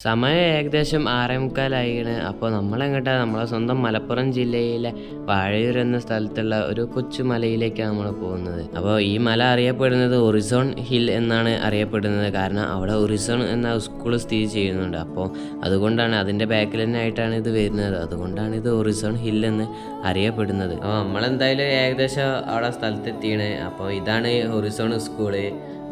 സമയം ഏകദേശം 6:45 അപ്പോൾ നമ്മളെങ്ങോട്ടാ നമ്മളെ സ്വന്തം മലപ്പുറം ജില്ലയിലെ വാഴയൂർ എന്ന സ്ഥലത്തുള്ള ഒരു കൊച്ചു മലയിലേക്കാണ് നമ്മൾ പോകുന്നത്. അപ്പോൾ ഈ മല അറിയപ്പെടുന്നത് ഒറിസോൺ ഹിൽ എന്നാണ് അറിയപ്പെടുന്നത്. കാരണം അവിടെ ഒറിസോൺ എന്ന സ്കൂൾ സ്ഥിതി ചെയ്യുന്നുണ്ട്. അപ്പോൾ അതുകൊണ്ടാണ് അതിൻ്റെ ബാക്കിൽ തന്നെ ആയിട്ടാണ് ഇത് വരുന്നത്. അതുകൊണ്ടാണ് ഇത് ഒറിസോൺ ഹിൽ എന്ന് അറിയപ്പെടുന്നത്. അപ്പോൾ നമ്മളെന്തായാലും ഏകദേശം അവിടെ സ്ഥലത്തെത്തിയാണ്. അപ്പോൾ ഇതാണ് ഒറിസോൺ സ്കൂള്.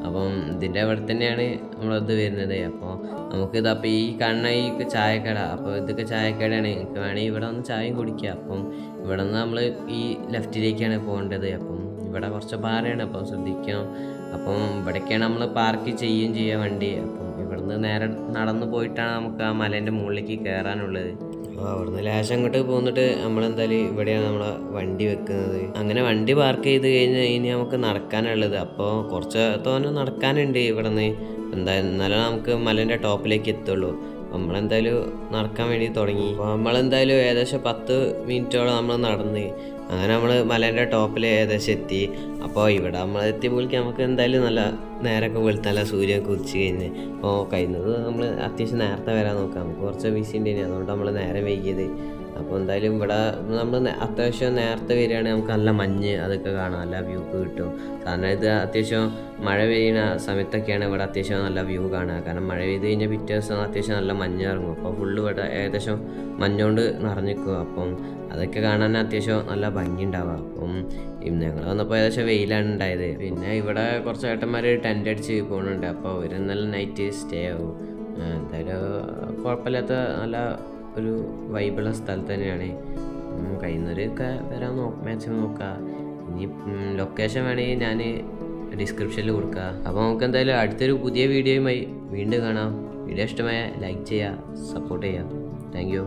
അപ്പം ഇതിൻ്റെ അവിടെ തന്നെയാണ് നമ്മളത് വരുന്നത്. അപ്പോൾ നമുക്കിത് അപ്പോൾ ഈ കാണുന്ന ഈ ചായക്കട, അപ്പോൾ ഇതൊക്കെ ചായക്കടയാണ്. എനിക്ക് വേണമെങ്കിൽ ഇവിടെ വന്ന് ചായയും കുടിക്കുക. അപ്പം ഇവിടെ നിന്ന് നമ്മൾ ഈ ലെഫ്റ്റിലേക്കാണ് പോകേണ്ടത്. അപ്പം ഇവിടെ കുറച്ച് പാറയാണ്, അപ്പം ശ്രദ്ധിക്കണം. അപ്പം ഇവിടേക്കാണ് നമ്മൾ പാർക്ക് ചെയ്യുകയും ചെയ്യുക വണ്ടി. അപ്പം ഇവിടുന്ന് നേരെ നടന്നു പോയിട്ടാണ് നമുക്ക് ആ മലേൻ്റെ മുകളിലേക്ക് കയറാനുള്ളത്. അപ്പോൾ അവിടുന്ന് ലേശം അങ്ങോട്ട് പോന്നിട്ട് നമ്മളെന്തായാലും ഇവിടെയാണ് നമ്മളെ വണ്ടി വെക്കുന്നത്. അങ്ങനെ വണ്ടി പാർക്ക് ചെയ്ത് കഴിഞ്ഞാൽ ഇനി നമുക്ക് നടക്കാനുള്ളത്. അപ്പോൾ കുറച്ച് തോന്നെ നടക്കാനുണ്ട് ഇവിടെ നിന്ന്. എന്നാലും നമുക്ക് മലേൻ്റെ ടോപ്പിലേക്ക് എത്തുള്ളൂ. നമ്മളെന്തായാലും നടക്കാൻ വേണ്ടി തുടങ്ങി. അപ്പോൾ നമ്മളെന്തായാലും ഏകദേശം 10 മിനിറ്റോളം നമ്മൾ നടന്ന് അങ്ങനെ നമ്മൾ മലേൻ്റെ ടോപ്പിൽ ഏകദേശം എത്തി. അപ്പോൾ ഇവിടെ നമ്മൾ എത്തിയപ്പോഴേക്ക് നമുക്ക് എന്തായാലും നല്ല നേരമൊക്കെ വെളുത്തല്ല സൂര്യൻ കുതിച്ച് കഴിഞ്ഞ്. അപ്പോൾ കഴിയുന്നത് നമ്മൾ അത്യാവശ്യം നേരത്തെ വരാൻ നോക്കാം. നമുക്ക് കുറച്ച് ബിസി ഉണ്ടായിന്, അതുകൊണ്ട് നമ്മൾ നേരം വൈകിയത്. അപ്പോൾ എന്തായാലും ഇവിടെ നമ്മൾ അത്യാവശ്യം നേരത്തെ വരികയാണെങ്കിൽ നമുക്ക് നല്ല മഞ്ഞ് അതൊക്കെ കാണാം, നല്ല വ്യൂ കിട്ടും. കാരണം ഇത് അത്യാവശ്യം മഴ പെയ്യുന്ന സമയത്തൊക്കെയാണ് ഇവിടെ അത്യാവശ്യം നല്ല വ്യൂ കാണുക. കാരണം മഴ പെയ്ത് കഴിഞ്ഞാൽ പിറ്റേ ദിവസം അത്യാവശ്യം നല്ല മഞ്ഞ് ഇറങ്ങും. അപ്പോൾ ഫുള്ള് ഇവിടെ ഏകദേശം മഞ്ഞുകൊണ്ട് നിറഞ്ഞിരിക്കും. അപ്പം അതൊക്കെ കാണാൻ അത്യാവശ്യം നല്ല ഭംഗി ഉണ്ടാവുക. അപ്പം ഞങ്ങൾ വന്നപ്പോൾ ഏകദേശം വെയിലാണ് ഉണ്ടായത്. പിന്നെ ഇവിടെ കുറച്ച് ഏട്ടന്മാർ ടെൻ്റ് അടിച്ച് പോകുന്നുണ്ട്. അപ്പോൾ ഒരു നല്ല നൈറ്റ് സ്റ്റേ ആവും. എന്തായാലും കുഴപ്പമില്ലാത്ത നല്ല ഒരു വൈബുള്ള സ്ഥലത്ത് തന്നെയാണ്. കഴിയുന്നവരൊക്കെ വരാൻ മാക്സിമം നോക്കുക. ഇനി ലൊക്കേഷൻ വേണമെങ്കിൽ ഞാൻ ഡിസ്ക്രിപ്ഷനിൽ കൊടുക്കുക. അപ്പോൾ നമുക്ക് എന്തായാലും അടുത്തൊരു പുതിയ വീഡിയോയുമായി വീണ്ടും കാണാം. വീഡിയോ ഇഷ്ടമായ ലൈക്ക് ചെയ്യുക, സപ്പോർട്ട് ചെയ്യുക. Thank you.